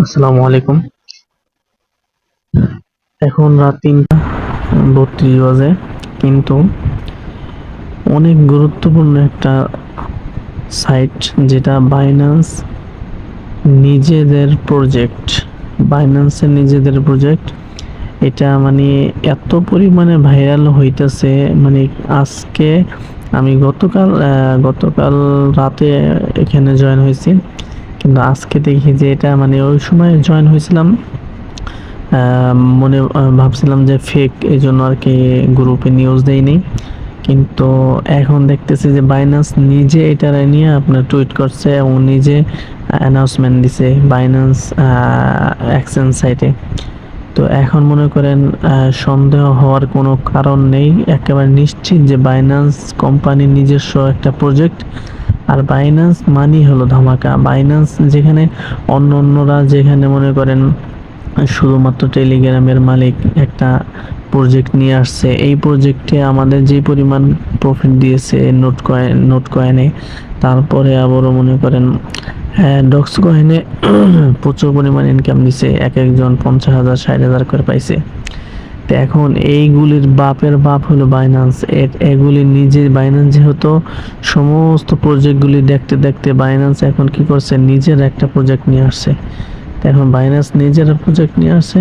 আসসালামু আলাইকুম। এখন রাত ৩:৩২ বাজে, কিন্তু অনেক গুরুত্বপূর্ণ একটা সাইট, যেটা নিজেদের প্রজেক্ট বাইন্যান্সের নিজেদের প্রজেক্ট। এটা মানে এত পরিমাণে ভাইরাল হইতেছে, মানে আজকে আমি গতকাল রাতে এখানে জয়েন হয়েছি, কিন্তু আজকে দেখি যে এটা মানে ওই সময় জয়েন হয়েছিলাম, মনে ভাবছিলাম যে ফেক, এই জন্য আর কি গ্রুপে নিউজ দেয়নি। কিন্তু এখন দেখতেছি যে বাইন্যান্স নিজে এটা নিয়ে আপনার টুইট করছে এবং নিজে অ্যানাউন্সমেন্ট দিছে বাইন্যান্স এক্সচেঞ্জ সাইটে। তো এখন মনে করেন সন্দেহ হওয়ার কোনো কারণ নেই, একেবারে নিশ্চিত যে বাইন্যান্স কোম্পানির নিজস্ব একটা প্রজেক্ট। আর বাইন্যান্স মানি হলো ধামাকা। বাইন্যান্স যেখানে অন্যরা যেখানে মনে করেন শুধুমাত্র টেলিগ্রামের মালিক একটা প্রজেক্ট নিয়ে আসছে, এই প্রজেক্টে আমাদের যে পরিমাণ প্রফিট দিয়েছে নোট কয়েনে, তারপরে আবারও মনে করেন ডক্স কয়েনে প্রচুর পরিমাণ ইনকাম দিছে, একজন 50,000 60,000 করে পাইছে। তো এখন এইগুলির বাপের বাপ হলো বাইন্যান্স। এগুলি নিজে বাইন্যান্স যেহেতু সমস্ত প্রজেক্টগুলি দেখতে দেখতে বাইন্যান্স এখন কি করছে, নিজের একটা প্রজেক্ট নিয়ে আসছে। এখন বাইন্যান্স নিজের প্রজেক্ট নিয়ে আসছে,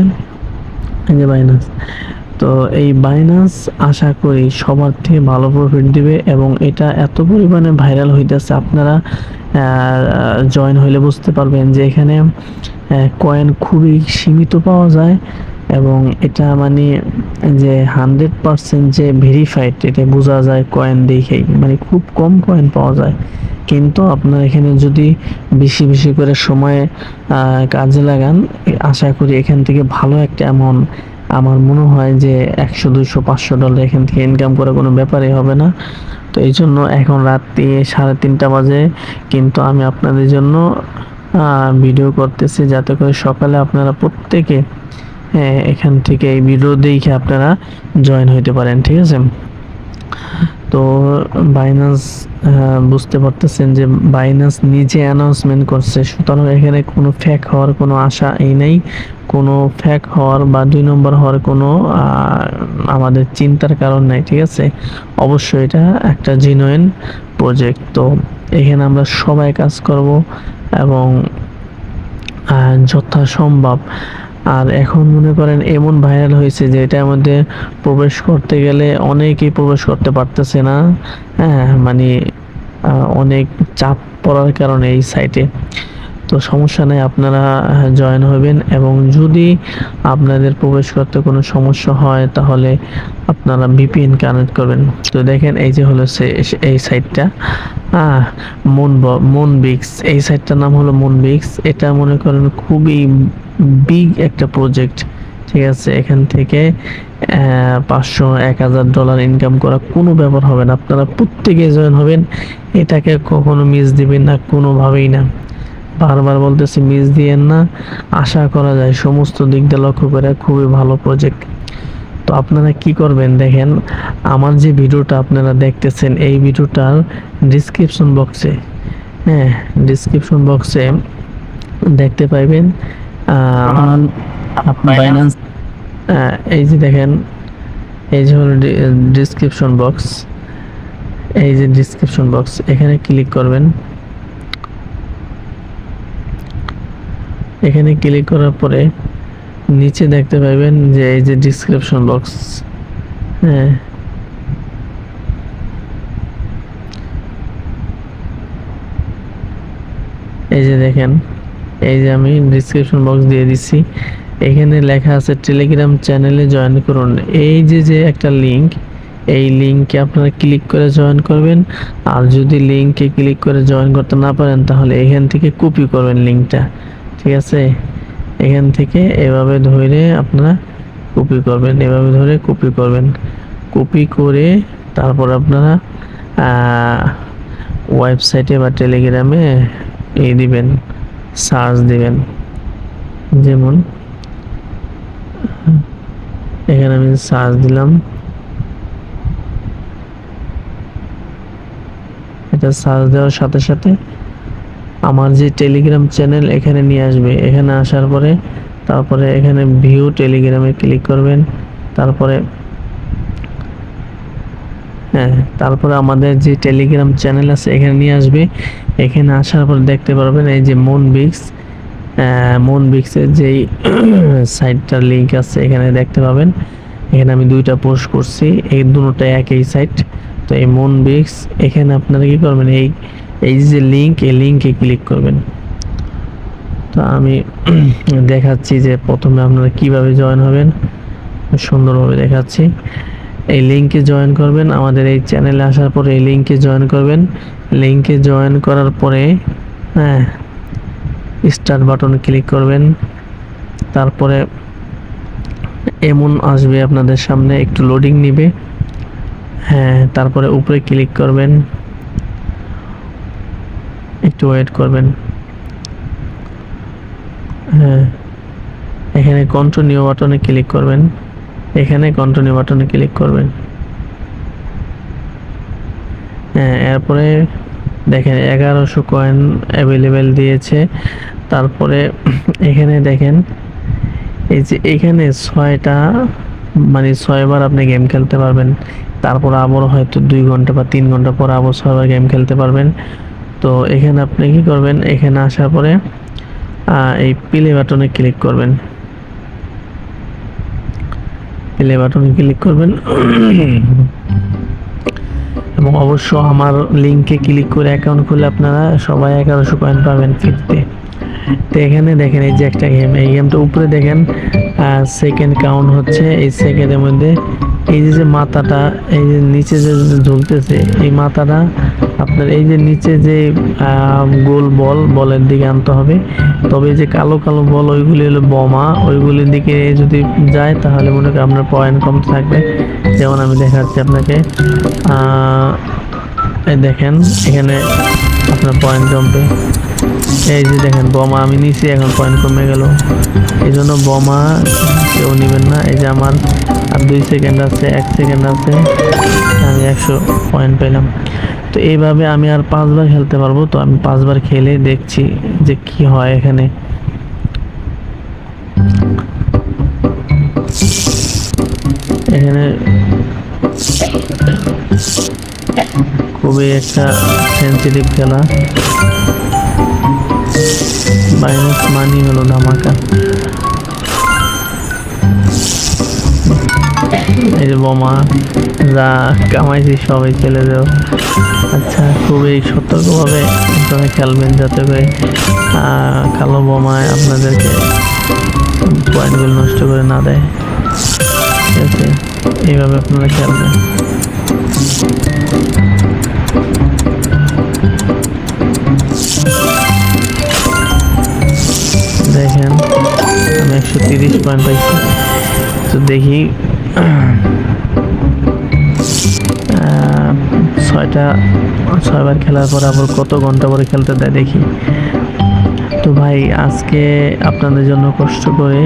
এই যে বাইন্যান্স। তো এই বাইন্যান্স আশা করি সবার থেকে ভালো প্রফিট দিবে, এবং এটা এত পরিমাণে ভাইরাল হইতেছে, আপনারা জয়েন হইলে বুঝতে পারবেন যে এখানে কয়েন খুবই সীমিত পাওয়া যায়, এবং এটা মানে যে 100% যে ভেরিফাইড, এটা বোঝা যায় কয়েন দেখেই, মানে খুব কম কয়েন পাওয়া যায়। কিন্তু আপনার এখানে যদি বেশি বেশি করে সময় কাজে লাগান, আশা করি এখান থেকে ভালো একটা অ্যামাউন্ট, আমার মনে হয় যে 100 200 $500 এখান থেকে ইনকাম করা কোনো ব্যাপারই হবে না। তো এই জন্য এখন রাত্রি 3:30 বাজে, কিন্তু আমি আপনাদের জন্য ভিডিও করতেছি, যাতে করে সকালে আপনারা প্রত্যেকে এখান থেকে এই ভিডিও দেখে আপনারা জয়েন হইতে পারেন, ঠিক আছে? তো বাইন্যান্স, বুঝতে পারতেছেন যে বাইন্যান্স নিজে অ্যানাউন্সমেন্ট করছে, সুতরাং এখানে কোনো ফেক হওয়ার কোনো আশা নেই, কোনো ফেক হওয়ার বা 2 নম্বর হওয়ার কোনো আমাদের চিন্তার কারণ নাই, ঠিক আছে? অবশ্যই এটা একটা জেনুইন প্রজেক্ট। তো এখানে আমরা সবাই কাজ করব, এবং যথাসম্ভব। আর এখন মনে করেন এমন ভাইরাল হয়েছে যে এটার মধ্যে প্রবেশ করতে গেলে অনেকেই প্রবেশ করতে পারতেছে না। হ্যাঁ, মানে অনেক চাপ পড়ার কারণে এই সাইটে। তো সমস্যা নেই, আপনারা জয়েন হবেন, এবং যদি আপনাদের প্রবেশ করতে কোনো সমস্যা হয় তাহলে আপনারা ভিপিএন কানেক্ট করবেন। তো দেখেন, এই যে হলো এই সাইটটা, মুনবিক্স, এই সাইটটার নাম হলো মুনবিক্স। এটা মনে করেন খুবই বিগ একটা প্রজেক্ট, ঠিক আছে? এখান থেকে 500 $1,000 ইনকাম করা কোনো ব্যাপার হবে না, আপনারা প্রত্যেকে জয়েন হবেন, এটাকে কখনো মিস দিবেন না, কোনোভাবেই না। বারবার বলতেছি, মিস দিয়েন না। আশা করা যায় সমস্ত দিক দিয়ে লক্ষ্য করে খুবই ভালো প্রজেক্ট। তো আপনারা কি করবেন দেখেন, আমার যে ভিডিওটা আপনারা দেখতেছেন, এই ভিডিওটার ডিসক্রিপশন বক্সে, হ্যাঁ, ডিসক্রিপশন বক্সে দেখতে পাইবেন বাইন্যান্স, এই যে দেখেন, এই যে হলো ডিসক্রিপশন বক্স, এই যে ডিসক্রিপশন বক্স, এখানে ক্লিক করবেন। এখানে ক্লিক করার পরে নিচে দেখতে পাবেন যে এই যে ডিসক্রিপশন বক্স, হ্যাঁ, এই যে দেখেন, এই যে আমি ডিসক্রিপশন বক্স দিয়ে দিচ্ছি, এখানে লেখা আছে টেলিগ্রাম চ্যানেলে জয়েন করুন। এই যে একটা লিংক, এই লিংকে আপনারা ক্লিক করে জয়েন করবেন। আর যদি লিংকে ক্লিক করে জয়েন করতে না পারেন, তাহলে এখান থেকে কপি করবেন লিংকটা, ঠিক আছে? এখান থেকে এভাবে ধরে আপনারা কপি করবেন, এভাবে ধরে কপি করবেন। কপি করে তারপর আপনারা ওয়েবসাইটে বা টেলিগ্রামে দিবেন, সার্চ দিবেন। যেমন এখানে আমি সার্চ দিলাম, এটা সার্চ দেওয়ার সাথে সাথে আমার যে টেলিগ্রাম চ্যানেল এখানে নিয়ে আসবে। এখানে আসার পরে তারপরে এখানে ভিউ টেলিগ্রামে ক্লিক করবেন। তারপরে হ্যাঁ, তারপরে আমাদের যে টেলিগ্রাম চ্যানেল আছে এখানে নিয়ে আসবে। এখানে আসার পর দেখতে পারবেন এই যে মুনবিক্সের যেই সাইটটার লিংক আছে এখানে দেখতে পাবেন। এখানে আমি দুইটা পোস্ট করছি, এই দুটোটা একই সাইট। তো এই মুনবিক্স এখানে আপনারা কি করবেন, এই যে লিংক, এই লিংকে ক্লিক করবেন। তো আমি দেখাচ্ছি যে প্রথমে আপনারা কিভাবে জয়েন হবেন, সুন্দরভাবে দেখাচ্ছি। এই লিংকে জয়েন করবেন, আমাদের এই চ্যানেলে আসার পরে এই লিংকে জয়েন করবেন। লিংকে জয়েন করার পরে হ্যাঁ, স্টার্ট বাটনে ক্লিক করবেন। তারপরে এমন আসবে আপনাদের সামনে, একটু লোডিং নিবে। হ্যাঁ, তারপরে উপরে ক্লিক করবেন, একটু ওয়েট করবেন। হ্যাঁ, এখানে কন্টিনিউ বাটনে ক্লিক করবেন। এখানে কন্টিনিউ বাটনে ক্লিক করবেন। হ্যাঁ, এরপরে দেখেন 1100 কয়েন অ্যাভেলেবেল দিয়েছে। তারপরে এখানে দেখেন এই যে এখানে 6টা মানে 6 বার আপনি গেম খেলতে পারবেন। তারপর আবার হয়তো 2 ঘন্টা বা 3 ঘন্টা পর আবার 6 বার গেম খেলতে পারবেন। তো এখানে আপনি কি করবেন, এখানে আসার পরে এই প্লে বাটনে ক্লিক করবেন। প্লে বাটনে ক্লিক করবেন এবং অবশ্য আমার লিংকে ক্লিক করে অ্যাকাউন্ট খুলে আপনারা সবাই 1100 কয়েন পাবেন ফ্রিতে। তো এখানে দেখেন এই যে একটা গেম, এই গেমটা উপরে দেখেন সেকেন্ড কাউন্ট হচ্ছে। এই সেকেন্ডের মধ্যে এই যে মাথাটা, এই যে নিচে যে ঝুলতেছে এই মাথাটা আপনার এই যে নিচে যে গোল বলের দিকে আনতে হবে। তবে যে কালো কালো বল ওইগুলি হলো বোমা, ওইগুলির দিকে যদি যায় তাহলে মনে করেন আপনার পয়েন্ট কম থাকবে। যেমন আমি দেখাচ্ছি আপনাকে, এই দেখেন এখানে আপনার পয়েন্ট কমবে। এই যে দেখেন বোমা আমি নিছি, এখন পয়েন্ট কমে গেল। এই জন্য বোমা কেউ নেবেন না। এই যে আমার আর 2 সেকেন্ড আছে, 1 সেকেন্ড আছে, আমি 100 পয়েন্ট পেলাম। তো এইভাবে আমি আর 5 বার খেলতে পারবো। তো আমি 5 বার খেলে দেখছি যে কি হয় এখানে। এখানে খুবই একটা সেন্সিটিভ খেলা, মাইনাস মানি হলো ধামাকা। এই যে বোমা যা কামাইছি সবাই চলে যাও। আচ্ছা, খুবই সতর্কভাবে আপনারা খেলবেন যাতে করে কালো বোমায় আপনাদেরকে পয়েন্টগুলো নষ্ট করে না দেয়। ঠিক আছে, এইভাবে আপনারা খেলবেন। দেখেন আমি 130 পয়েন্ট পাইছি। তো দেখি 6 বার খেলার পর আবার কত ঘন্টা পরে খেলতে দেয় দেখি। তো ভাই আজকে আপনাদের জন্য কষ্ট করে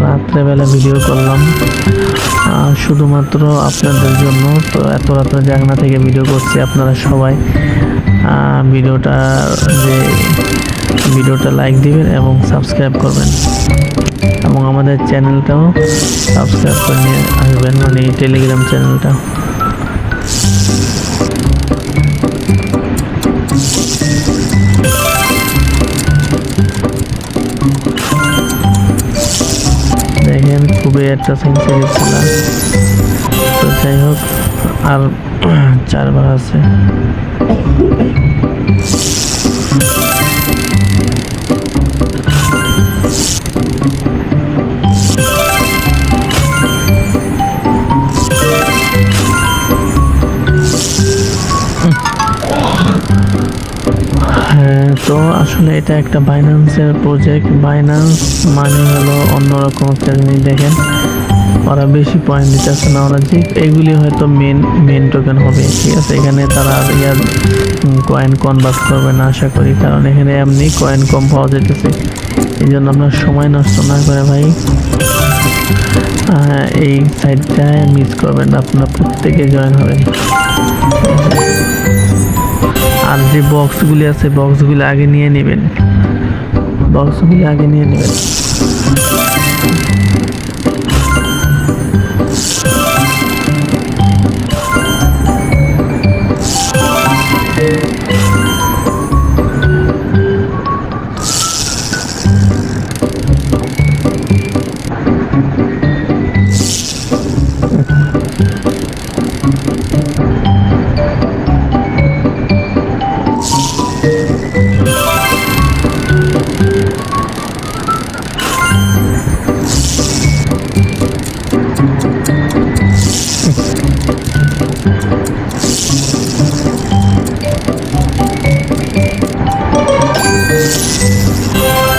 রাত্রেবেলা ভিডিও করলাম, শুধুমাত্র আপনাদের জন্য। তো এত রাত্রে জাগনা থেকে ভিডিও করছি। আপনারা সবাই ভিডিওটা লাইক দিবেন এবং সাবস্ক্রাইব করবেন, এবং আমাদের চ্যানেলটাও সাবস্ক্রাইব করে নিয়ে আসবেন, মানে টেলিগ্রাম চ্যানেলটা। দেখেন খুবই একটা সেন্সিটিভ খেলা। তো যাই হোক, আর 4 বার আছে। তো আসলে এটা একটা বাইন্যান্সের প্রজেক্ট। বাইন্যান্স মানে হলো অন্যরকম একটা জিনিস। দেখেন ওরা বেশি পয়েন্ট দিতেছে না, ওরা যে এগুলি হয়তো মেন টোকেন হবে। ঠিক আছে, এখানে তারা কয়েন কনভার্ট করবে না আশা করি, কারণ এখানে এমনি কয়েন কম পাওয়া যেতেছে। এই জন্য আপনার সময় নষ্ট না করে ভাই এই সাইটটায় মিস করবেন না, আপনার প্রত্যেকে জয়েন হবেন। আর যে বক্সগুলি আছে বক্সগুলি আগে নিয়ে নেবেন, বক্সগুলি আগে নিয়ে নেবেন।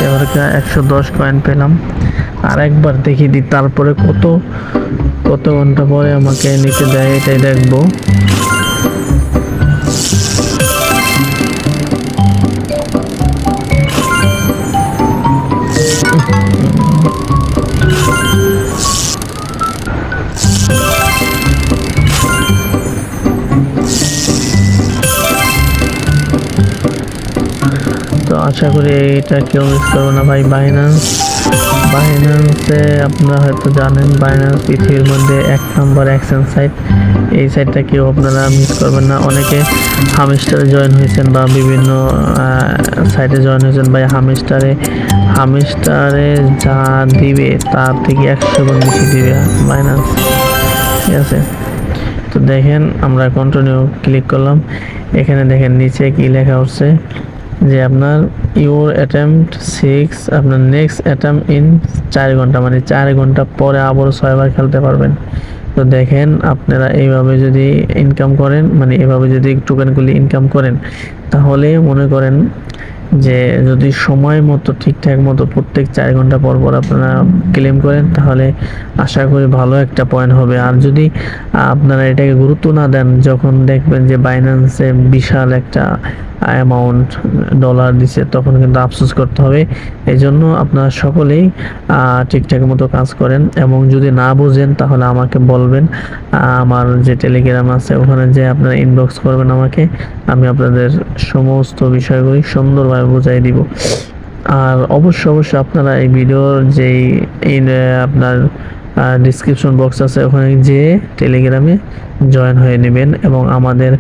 এবার 110 কয়েন পেলাম। আর একবার দেখি দিই তারপরে কত কত ঘন্টা পরে আমাকে নিচে দেয় এটাই দেখবো। তো আশা করি এটা কেউ মিস করবে না ভাই। বাইন্যান্সে আপনারা হয়তো জানেন, বাইন্যান্স পৃথিবীর মধ্যে 1 নম্বর এক্সচেঞ্জ সাইট। এই সাইটটা কেউ আপনারা মিস করবেন না। অনেকে হামিস্টারে জয়েন হয়েছেন বা বিভিন্ন সাইটে জয়েন হয়েছেন ভাই। হামিস্টারে যা দিবে তার থেকে 100 গুণ বেশি দিবে বাইন্যান্স, ঠিক আছে। তো দেখেন আমরা কন্টিনিউ ক্লিক করলাম, এখানে দেখেন নিচে কি লেখা হচ্ছে যে আপনার ইউর অ্যাটেম্পট 6, আপনার নেক্সট অ্যাটেম্পট ইন 4 ঘন্টা, মানে 4 ঘন্টা পরে আবারও 6 বার খেলতে পারবেন। তো দেখেন আপনারা এইভাবে যদি ইনকাম করেন, মানে এভাবে যদি টোকেনগুলি ইনকাম করেন, তাহলে মনে করেন যে যদি সময় মতো ঠিকঠাক মতো প্রত্যেক 4 ঘন্টা পর পর আপনারা ক্লেম করেন, তাহলে আশা করি ভালো একটা পয়েন্ট হবে। আর যদি আপনারা এটাকে গুরুত্ব না দেন, যখন দেখবেন যে বাইন্যান্সে বিশাল একটা অ্যামাউন্ট ডলার দিছে, তখন কিন্তু আফসোস করতে হবে। এই জন্য আপনারা সকলেই ঠিকঠাক মতো কাজ করেন, এবং যদি না বুঝেন তাহলে আমাকে বলবেন। আমার যে টেলিগ্রাম আছে ওখানে যে আপনারা ইনবক্স করবেন আমাকে, আমি আপনাদের সমস্ত বিষয়গুলি সুন্দরভাবে বুঝাই দিব। আর অবশ্যই আপনারা এই ভিডিওর যেই আপনার ডিসক্রিপশন বক্স আছে ওখানে যে টেলিগ্রামে জয়েন হয়ে নেবেন, এবং আমাদের